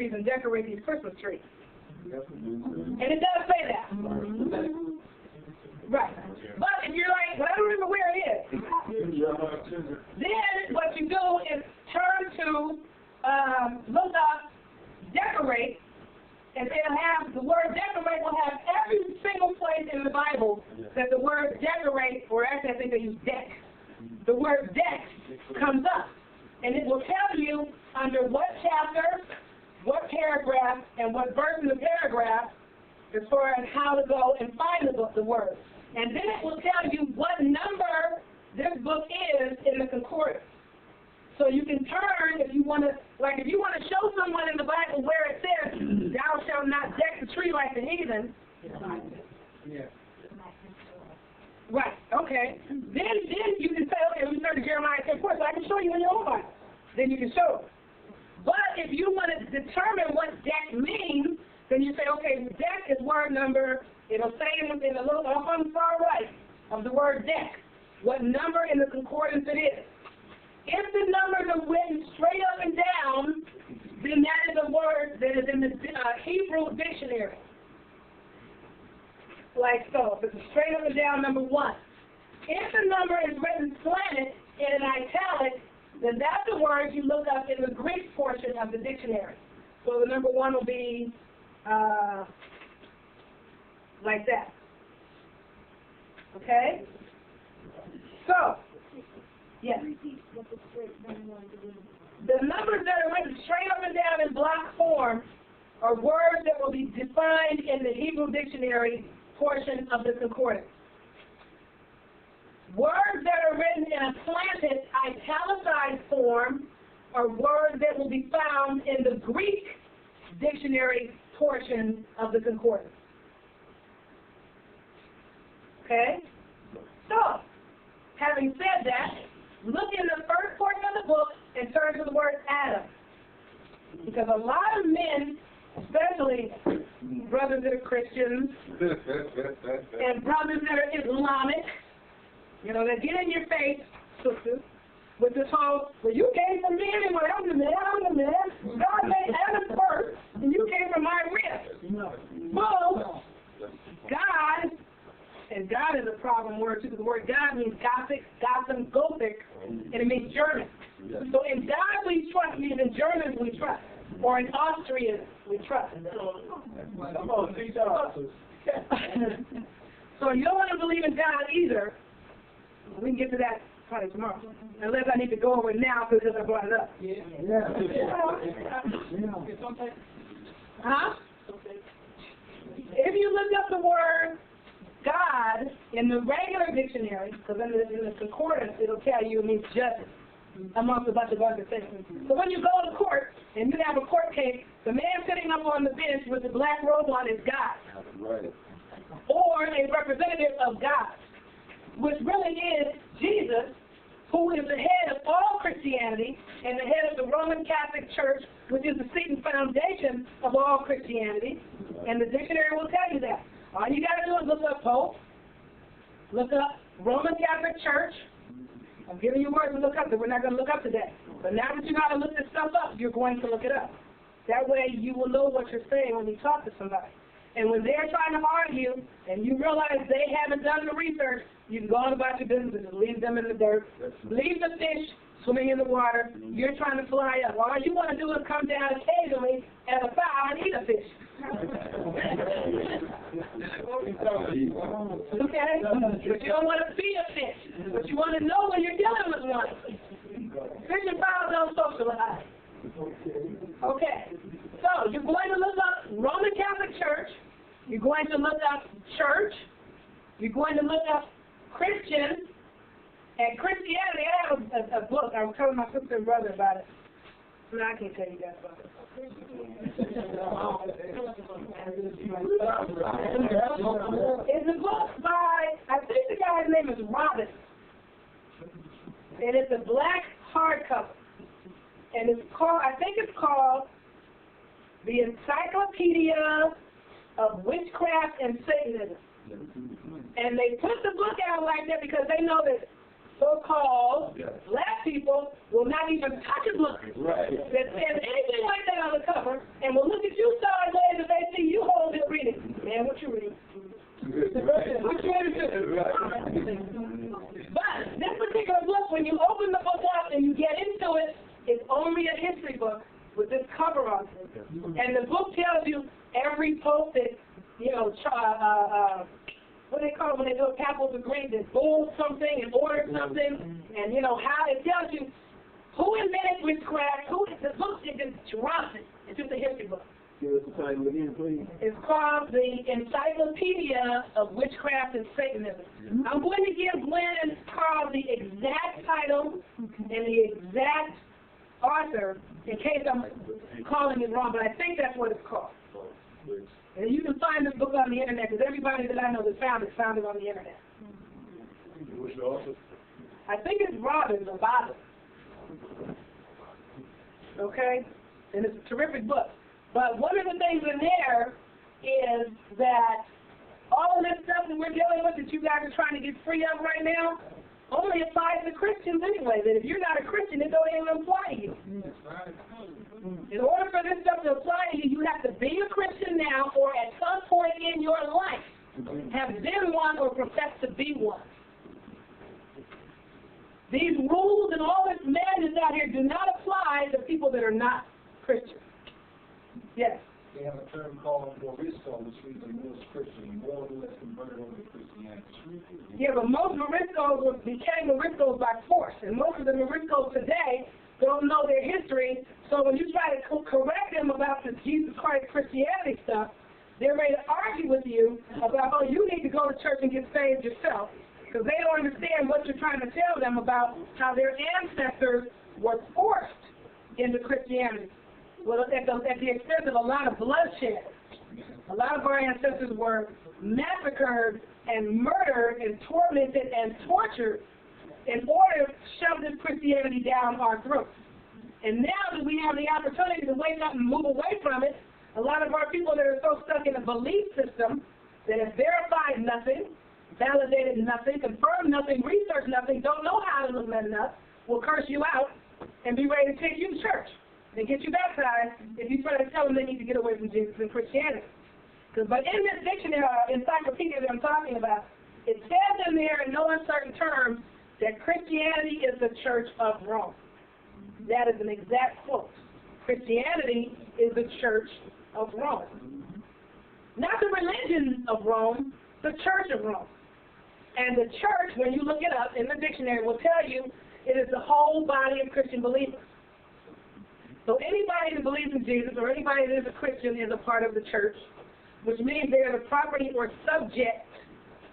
trees and decorate these Christmas trees. And it does say that. Right. But if you're like, well, I don't remember where it is, then what you do is turn to look up decorate, and it'll have the word decorate will have every single place in the Bible that the word decorate, or actually I think they use deck. The word deck comes up, and it will tell you under what chapter, what paragraph, and what verse in the paragraph as far as how to go and find the word. And then it will tell you what number this book is in the concordance. So you can turn if you want to, like if you want to show someone in the Bible where it says, thou shalt not deck the tree like the heathen. Yeah. Right, okay. Then you can say, okay, we turn to Jeremiah 10:4, so I can show you in your own Bible. Then you can show it. But if you want to determine what deck means, then you say, okay, deck is word number, it'll say in the little up on the far right of the word deck, what number in the concordance it is. If the numbers are written straight up and down, then that is a word that is in the Hebrew dictionary. Like so, if it's straight up and down, number 1. If the number is written slanted in an italic, then that's the word you look up in the Greek portion of the dictionary. So the number 1 will be like that. Okay? So, yes. The numbers that are written straight up and down in block form are words that will be defined in the Hebrew dictionary portion of the concordance. Words that are written in a slanted, italicized form are words that will be found in the Greek dictionary portion of the concordance. Okay? So, having said that, look in the first portion of the book and turn to the word Adam. Because a lot of men, especially brothers that are Christians and brothers that are Islamic, you know, that get in your face, sisters, with this whole, well, you came from me anyway, I'm the man. God made Adam first, and you came from my rib. Well, God, and God is a problem word too, because the word God means Gothic, Gotham, Gothic, and it means German. So in God we trust means in German we trust, or in Austrian we trust. So you don't want to believe in God either. We can get to that probably tomorrow, unless I need to go over it now because I brought it up. Huh? If you look up the word God in the regular dictionary, because in the concordance it'll tell you it means judges, amongst a bunch of other things. So when you go to court and you have a court case, the man sitting up on the bench with the black robe on is God. Right. Or a representative of God, which really is Jesus, who is the head of all Christianity and the head of the Roman Catholic Church, which is the seat and foundation of all Christianity. And the dictionary will tell you that. All you got to do is look up Pope, look up Roman Catholic Church. I'm giving you words to look up that we're not going to look up today. But now that you know how to look this stuff up, you're going to look it up. That way you will know what you're saying when you talk to somebody. And when they're trying to argue and you realize they haven't done the research, you can go on about your business and leave them in the dirt. Leave the fish swimming in the water. You're trying to fly up. All you want to do is come down occasionally as a fowl and eat a fish. Okay? But you don't want to be a fish. But you want to know when you're dealing with one. Fish and fowls don't socialize. Okay. So you're going to look up Roman Catholic Church. You're going to look up church. You're going to look up Christian. And Christianity, I have a book. I was telling my sister and brother about it. No, I can't tell you guys about it. It's a book by, I think the guy's name is Robin. And it's a black hardcover. And it's called, I think it's called The Encyclopedia of Witchcraft and Satanism. And they put the book out like that because they know that so-called black people will not even touch a book that says anything like that on the cover, and will look at you sideways if they see you hold it reading. Man, what you reading? What you reading? But this particular book, when you open the book up and you get into it, it's only a history book with this cover on it. And the book tells you every pope that, what do they call it when they do capitals of Greek, that bold something and ordered something, and how it tells you who invented witchcraft, the book is just drops it. It's just a history book. Give us the title again, please. It's called the Encyclopedia of Witchcraft and Satanism. I'm going to give Glenn Carl the exact title and the exact author in case I'm calling it wrong, but I think that's what it's called. And you can find this book on the internet, because everybody that I know that found it on the internet. What's the author? I think it's Robin the Bible. Okay? And it's a terrific book. But one of the things in there is that all of this stuff that we're dealing with that you guys are trying to get free of right now only applies to Christians anyway. That if you're not a Christian, it don't even apply to you. In order for this stuff to apply to you, you have to be a Christian now, or at some point in your life have been one or profess to be one. These rules and all this madness out here do not apply to people that are not Christians. Yes? They have a term called Morisco, which means the most Christian, more or less converted over to Christianity. Yeah, but most Moriscos became Moriscos by force, and most of the Moriscos today don't know their history, so when you try to correct them about this Jesus Christ Christianity stuff, they're ready to argue with you about, oh, you need to go to church and get saved yourself, because they don't understand what you're trying to tell them about how their ancestors were forced into Christianity. Well, at the expense of a lot of bloodshed. A lot of our ancestors were massacred and murdered and tormented and tortured in order to shove this Christianity down our throats. And now that we have the opportunity to wake up and move away from it, a lot of our people that are so stuck in a belief system that has verified nothing, validated nothing, confirmed nothing, researched nothing, don't know how to look nothing up, will curse you out and be ready to take you to church and get you baptized if you try to tell them they need to get away from Jesus and Christianity. But in this dictionary, encyclopedia that I'm talking about, it says in there in no uncertain terms that Christianity is the Church of Rome. That is an exact quote. Christianity is the Church of Rome. Not the religion of Rome, the Church of Rome. And the church, when you look it up in the dictionary, will tell you it is the whole body of Christian believers. So anybody that believes in Jesus or anybody that is a Christian is a part of the church, which means they are the property or subject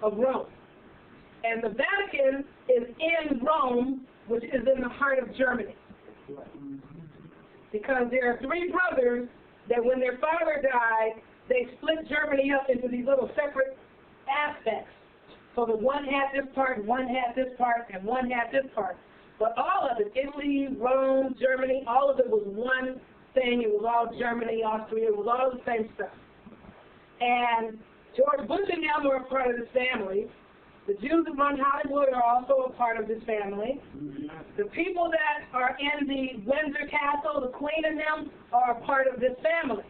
of Rome. And the Vatican is in Rome, which is in the heart of Germany. Because there are three brothers that when their father died, they split Germany up into these little separate aspects. So that one had this part, one had this part, and one had this part. But all of it, Italy, Rome, Germany, all of it was one thing. It was all Germany, Austria. It was all the same stuff. And George Bush and them were a part of this family. The Jews that run Hollywood are also a part of this family. The people that are in the Windsor Castle, the Queen and them, are a part of this family.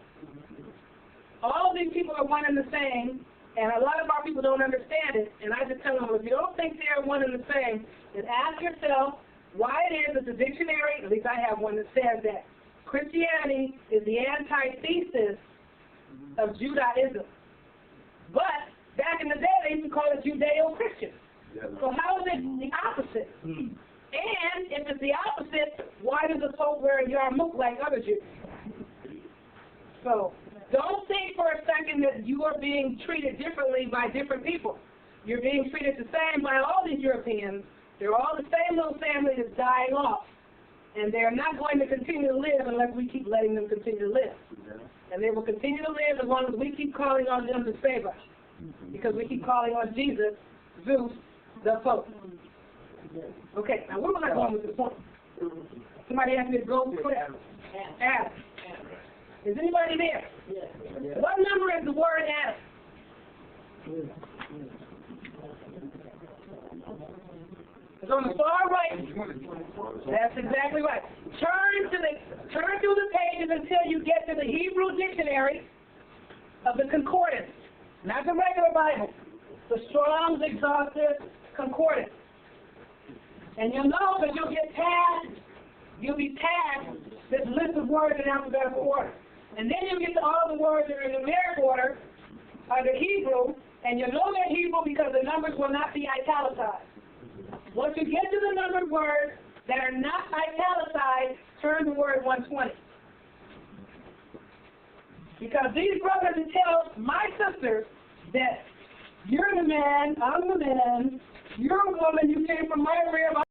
All of these people are one and the same, and a lot of our people don't understand it. And I just tell them, if you don't think they're one and the same, then ask yourself why it is that the dictionary, at least I have one that says that Christianity is the antithesis of Judaism. But back in the day, they used to call it Judeo-Christian. So how is it the opposite? And if it's the opposite, why does the Pope wear a yarmulke like other Jews? So don't think for a second that you are being treated differently by different people. You're being treated the same by all these Europeans. They're all the same little family that's dying off. And they're not going to continue to live unless we keep letting them continue to live. And they will continue to live as long as we keep calling on them to save us. Because we keep calling on Jesus, Zeus, the Pope. Okay, now where was I going with this point? Somebody asked me to go quick. Adam. Is anybody there? What number is the word Adam? It's on the far right. That's exactly right. Turn through the pages until you get to the Hebrew dictionary of the concordance, not the regular Bible, the Strong's Exhaustive Concordance. And you'll know that you'll be past this list of words in alphabetical order. And then you'll get to all the words that are in numeric order under Hebrew, and you'll know they're Hebrew because the numbers will not be italicized. Once you get to the numbered words that are not italicized, turn to word 120. Because these brothers will tell my sisters that you're the man, I'm the man, you're a woman, you came from my rib,